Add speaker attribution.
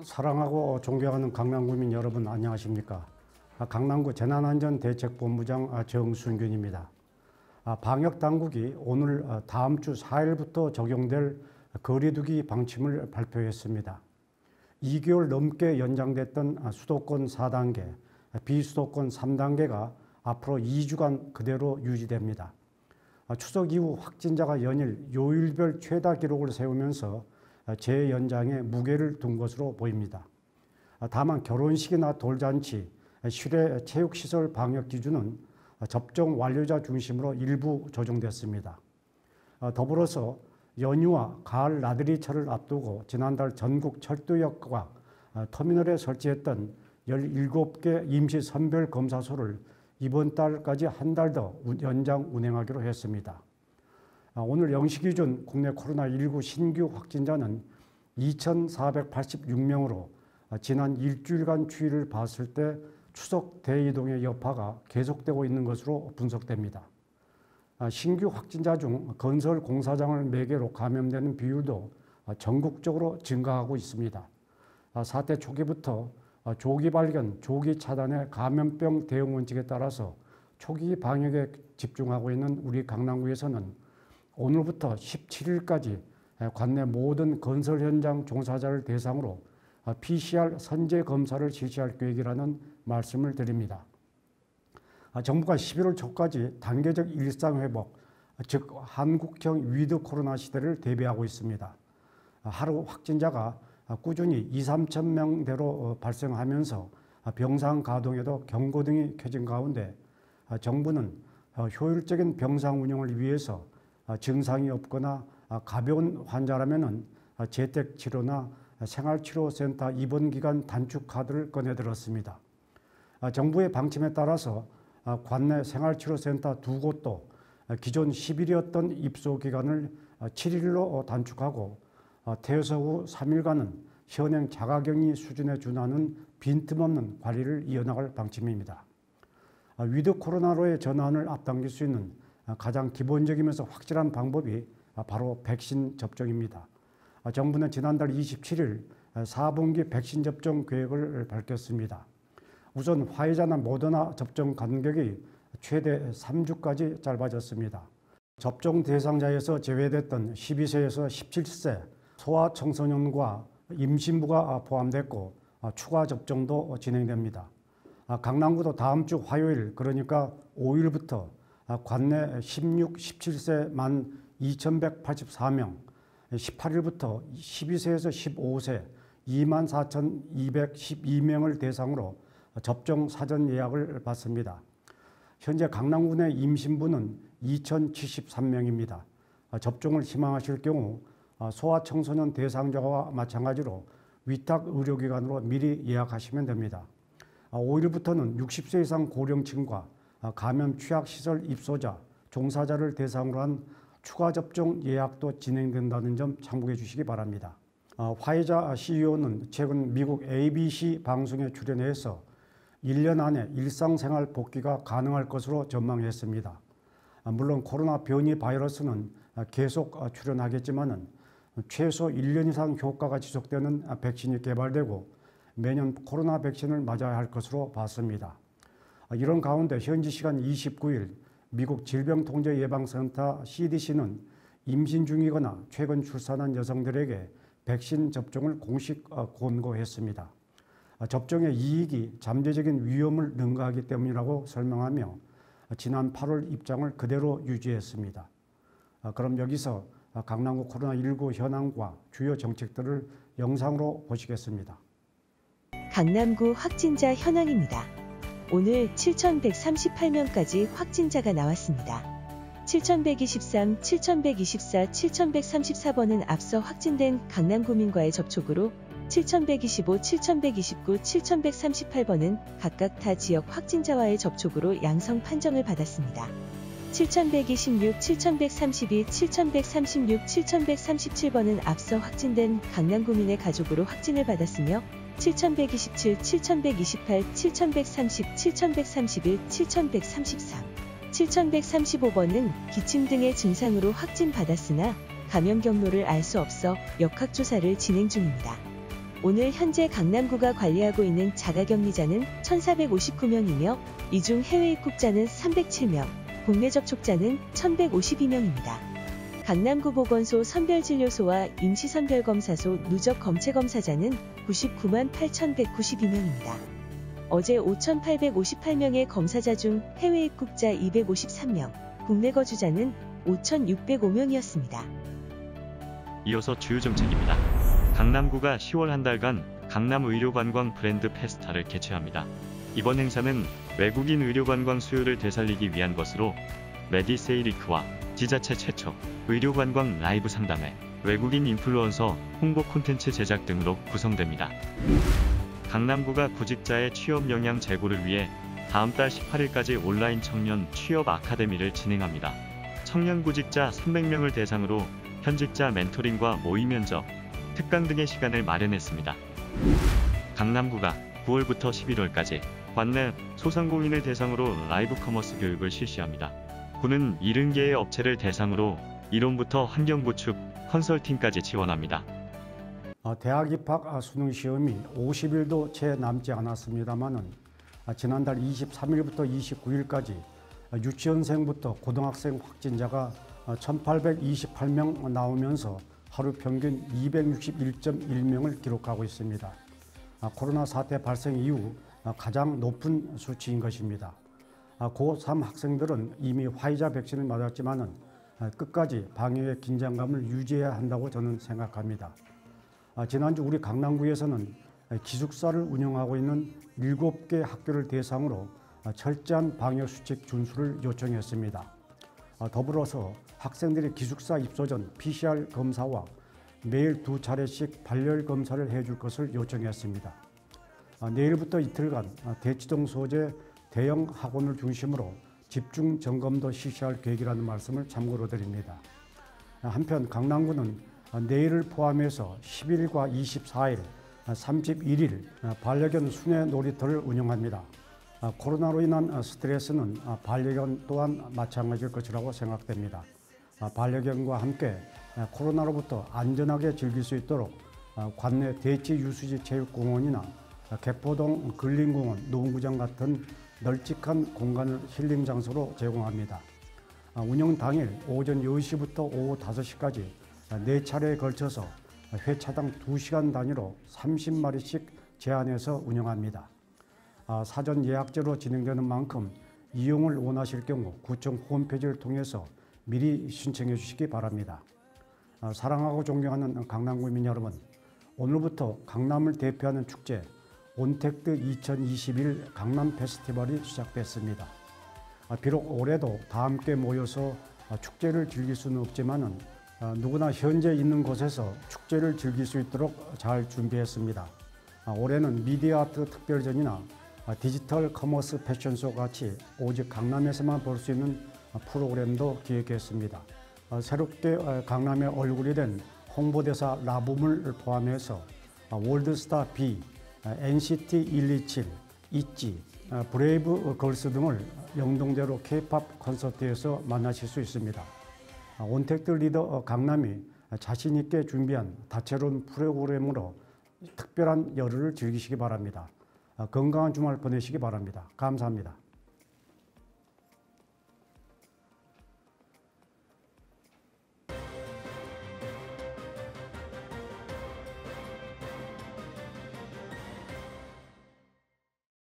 Speaker 1: 사랑하고 존경하는 강남구민 여러분 안녕하십니까. 강남구 재난안전대책본부장 정순균입니다. 방역당국이 오늘 다음 주 4일부터 적용될 거리두기 방침을 발표했습니다. 2개월 넘게 연장됐던 수도권 4단계, 비수도권 3단계가 앞으로 2주간 그대로 유지됩니다. 추석 이후 확진자가 연일 요일별 최다 기록을 세우면서 재연장에 무게를 둔 것으로 보입니다. 다만 결혼식이나 돌잔치, 실외 체육시설 방역 기준은 접종 완료자 중심으로 일부 조정됐습니다. 더불어서 연휴와 가을 나들이철을 앞두고 지난달 전국 철도역과 터미널에 설치했던 17개 임시 선별 검사소를 이번 달까지 한 달 더 연장 운행하기로 했습니다. 오늘 0시 기준 국내 코로나19 신규 확진자는 2,486명으로 지난 일주일간 추이를 봤을 때 추석 대이동의 여파가 계속되고 있는 것으로 분석됩니다. 신규 확진자 중 건설 공사장을 매개로 감염되는 비율도 전국적으로 증가하고 있습니다. 사태 초기부터 조기 발견, 조기 차단의 감염병 대응 원칙에 따라서 초기 방역에 집중하고 있는 우리 강남구에서는 오늘부터 17일까지 관내 모든 건설 현장 종사자를 대상으로 PCR 선제 검사를 실시할 계획이라는 말씀을 드립니다. 정부가 11월 초까지 단계적 일상 회복, 즉 한국형 위드 코로나 시대를 대비하고 있습니다. 하루 확진자가 꾸준히 2, 3천 명대로 발생하면서 병상 가동에도 경고등이 켜진 가운데 정부는 효율적인 병상 운영을 위해서 증상이 없거나 가벼운 환자라면 재택치료나 생활치료센터 입원기간 단축 카드를 꺼내들었습니다. 정부의 방침에 따라서 관내 생활치료센터 2곳도 기존 10일이었던 입소 기간을 7일로 단축하고 퇴소 후 3일간은 현행 자가격리 수준에 준하는 빈틈없는 관리를 이어나갈 방침입니다. 위드 코로나로의 전환을 앞당길 수 있는 가장 기본적이면서 확실한 방법이 바로 백신 접종입니다. 정부는 지난달 27일 4분기 백신 접종 계획을 밝혔습니다. 우선 화이자나 모더나 접종 간격이 최대 3주까지 짧아졌습니다. 접종 대상자에서 제외됐던 12세에서 17세 소아청소년과 임신부가 포함됐고 추가 접종도 진행됩니다. 강남구도 다음 주 화요일 그러니까 5일부터 관내 16, 17세 만 2,184명, 18일부터 12세에서 15세 24,212명을 대상으로 접종 사전 예약을 받습니다. 현재 강남구 내 임신부는 2,073명입니다. 접종을 희망하실 경우 소아청소년 대상자와 마찬가지로 위탁 의료기관으로 미리 예약하시면 됩니다. 5일부터는 60세 이상 고령층과 감염 취약시설 입소자, 종사자를 대상으로 한 추가 접종 예약도 진행된다는 점 참고해 주시기 바랍니다. 화이자 CEO는 최근 미국 ABC 방송에 출연해서 1년 안에 일상생활 복귀가 가능할 것으로 전망했습니다. 물론 코로나 변이 바이러스는 계속 출현하겠지만 최소 1년 이상 효과가 지속되는 백신이 개발되고 매년 코로나 백신을 맞아야 할 것으로 봤습니다. 이런 가운데 현지 시간 29일 미국 질병통제예방센터 CDC는 임신 중이거나 최근 출산한 여성들에게 백신 접종을 공식 권고했습니다. 접종의 이익이 잠재적인 위험을 능가하기 때문이라고 설명하며 지난 8월 입장을 그대로 유지했습니다. 그럼 여기서 강남구 코로나19 현황과 주요 정책들을 영상으로 보시겠습니다.
Speaker 2: 강남구 확진자 현황입니다. 오늘 7,138명까지 확진자가 나왔습니다. 7,123, 7,124, 7,134번은 앞서 확진된 강남구민과의 접촉으로 7,125, 7,129, 7,138번은 각각 타 지역 확진자와의 접촉으로 양성 판정을 받았습니다. 7,126, 7,132, 7,136, 7,137번은 앞서 확진된 강남구민의 가족으로 확진을 받았으며 7,127, 7,128, 7,130, 7,131, 7,133, 7,135번은 기침 등의 증상으로 확진받았으나 감염 경로를 알 수 없어 역학조사를 진행 중입니다. 오늘 현재 강남구가 관리하고 있는 자가격리자는 1,459명이며 이 중 해외 입국자는 307명, 국내 접촉자는 1,152명입니다. 강남구 보건소 선별진료소와 임시선별검사소 누적 검체검사자는 99만 8,192명입니다. 어제 5,858명의 검사자 중 해외 입국자 253명, 국내 거주자는 5,605명이었습니다.
Speaker 3: 이어서 주요 정책입니다. 강남구가 10월 한 달간 강남 의료관광 브랜드 페스타를 개최합니다. 이번 행사는 외국인 의료관광 수요를 되살리기 위한 것으로 메디세이리크와 지자체 최초 의료관광 라이브 상담회, 외국인 인플루언서 홍보 콘텐츠 제작 등으로 구성됩니다. 강남구가 구직자의 취업 역량 제고를 위해 다음 달 18일까지 온라인 청년 취업 아카데미를 진행합니다. 청년 구직자 300명을 대상으로 현직자 멘토링과 모의 면접, 특강 등의 시간을 마련했습니다. 강남구가 9월부터 11월까지 관내 소상공인을 대상으로 라이브 커머스 교육을 실시합니다. 구는 70개의 업체를 대상으로 이론부터 환경 구축, 컨설팅까지 지원합니다.
Speaker 1: 대학 입학 수능 시험이 50일도 채 남지 않았습니다만은 지난달 23일부터 29일까지 유치원생부터 고등학생 확진자가 1,828명 나오면서 하루 평균 261.1명을 기록하고 있습니다. 코로나 사태 발생 이후 가장 높은 수치인 것입니다. 고3 학생들은 이미 화이자 백신을 맞았지만은 끝까지 방역의 긴장감을 유지해야 한다고 저는 생각합니다. 지난주 우리 강남구에서는 기숙사를 운영하고 있는 7개 학교를 대상으로 철저한 방역수칙 준수를 요청했습니다. 더불어서 학생들이 기숙사 입소 전 PCR 검사와 매일 2차례씩 발열 검사를 해줄 것을 요청했습니다. 내일부터 이틀간 대치동 소재 대형 학원을 중심으로 집중 점검도 실시할 계획이라는 말씀을 참고로 드립니다. 한편 강남구는 내일을 포함해서 10일과 24일, 31일 반려견 순회 놀이터를 운영합니다. 코로나로 인한 스트레스는 반려견 또한 마찬가지일 것이라고 생각됩니다. 반려견과 함께 코로나로부터 안전하게 즐길 수 있도록 관내 대치 유수지 체육공원이나 개포동 근린공원, 노원구장 같은 널찍한 공간을 힐링 장소로 제공합니다. 운영 당일 오전 10시부터 오후 5시까지 4차례에 걸쳐서 회차당 2시간 단위로 30마리씩 제한해서 운영합니다. 사전 예약제로 진행되는 만큼 이용을 원하실 경우 구청 홈페이지를 통해서 미리 신청해 주시기 바랍니다. 사랑하고 존경하는 강남구민 여러분, 오늘부터 강남을 대표하는 축제 온택트 2021 강남 페스티벌이 시작됐습니다. 비록 올해도 다 함께 모여서 축제를 즐길 수는 없지만은 누구나 현재 있는 곳에서 축제를 즐길 수 있도록 잘 준비했습니다. 올해는 미디어 아트 특별전이나 디지털 커머스 패션쇼 같이 오직 강남에서만 볼 수 있는 프로그램도 기획했습니다. 새롭게 강남의 얼굴이 된 홍보대사 라붐을 포함해서 월드스타 B, NCT 127, 있지, 브레이브 걸스 등을 영동대로 K-POP 콘서트에서 만나실 수 있습니다. 온택트 리더 강남이 자신 있게 준비한 다채로운 프로그램으로 특별한 열흘을 즐기시기 바랍니다. 건강한 주말 보내시기 바랍니다. 감사합니다.